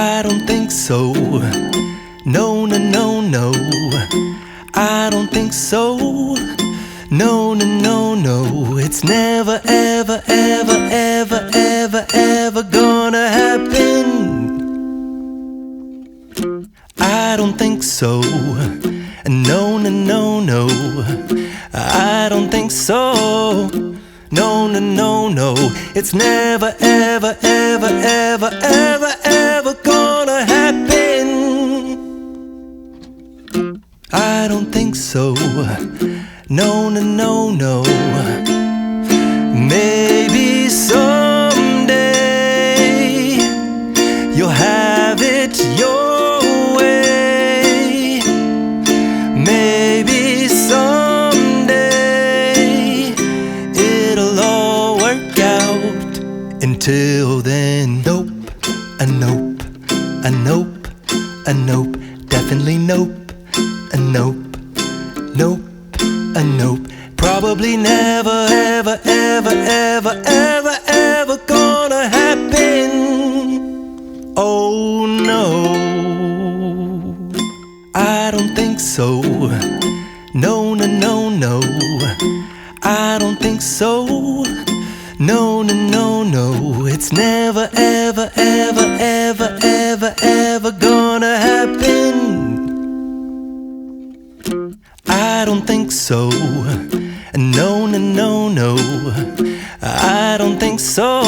I don't think so. No, no, no, no. I don't think so. No, no, no, no. It's never, ever, ever, ever, ever, ever gonna happen. I don't think so. No, no, no, no. I don't think so. No, no, no, no. It's never, ever, ever, ever, ever, ever gonna happen. I don't think so. No, no, no, no. Maybe someday you'll have it your way. Maybe someday it'll all work out. Until then, nope, a nope, a nope, a nope, definitely nope, a nope, nope, a nope. Probably never, ever, ever, ever, ever, ever gonna happen. Oh no, I don't think so. No, no, no, no. I don't think so. No, no, no, no. It's never, ever, ever, ever, ever, ever gonna happen. I don't think so. No, no, no, no. I don't think so.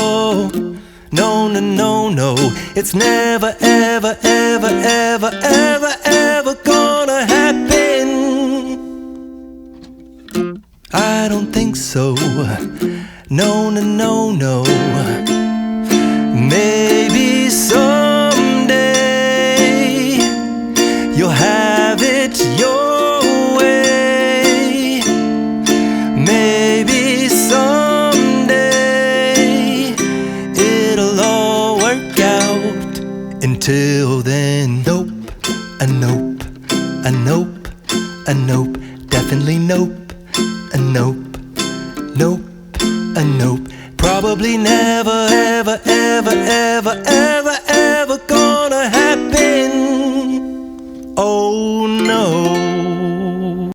No, no, no, no. It's never, ever, ever, ever, ever, ever gonna happen. I don't think so. No, no, no, no. Maybe someday you'll have it your way. Maybe someday it'll all work out. Until then, nope, a nope, a nope, a nope, definitely nope, a nope, nope, a nope. Probably never, ever, ever, ever, ever, ever gonna happen. Oh no.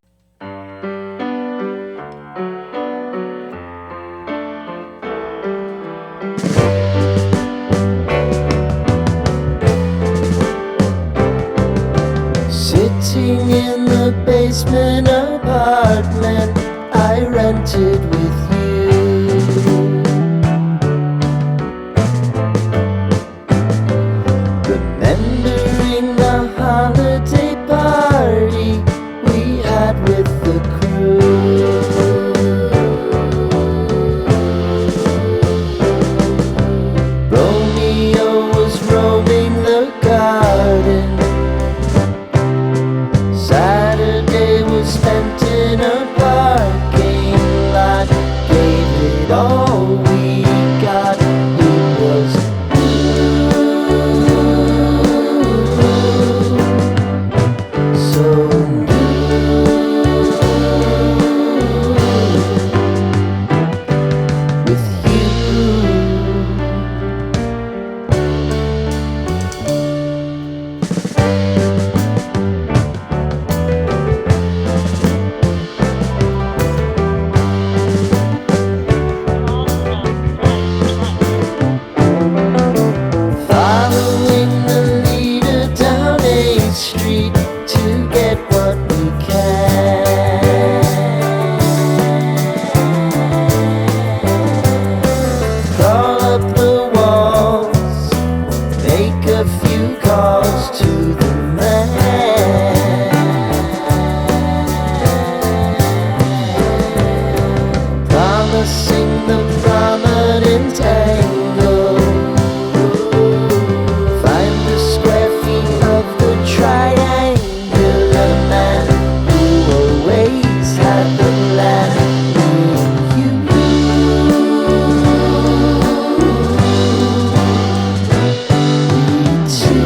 Sitting in the basement apartment I rented with you. Remembering the holiday party we had with the crew. Romeo was roaming the garden. Saturday was spent in a parking lot. Gave it all we got. It was so with you. Following the leader down 8th Street to get what we can. Crawl up the walls, make a few calls to the man. Promising the prominent angle. Find the square feet of the triangular man who always had the plan. You too.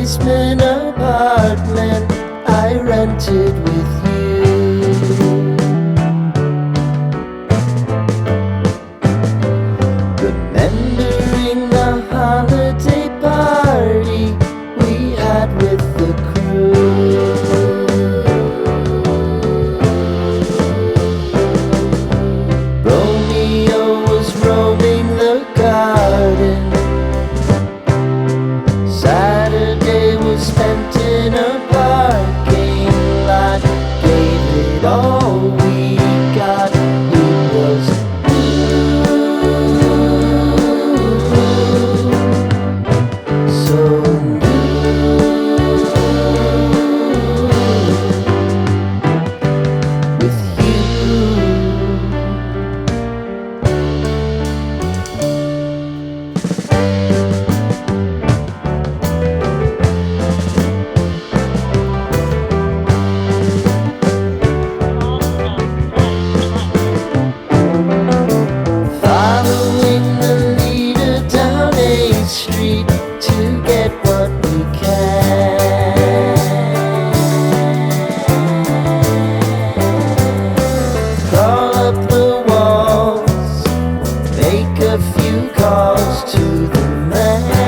basement apartment I rented with you. Remembering the holiday party we had with the crew. Romeo was roaming the garden. Saturday was spent in a parking lot. Gave it all we got. It was so with you. Following the leader down 8th Street to get what we can. Crawl up the walls, make a few calls to the man.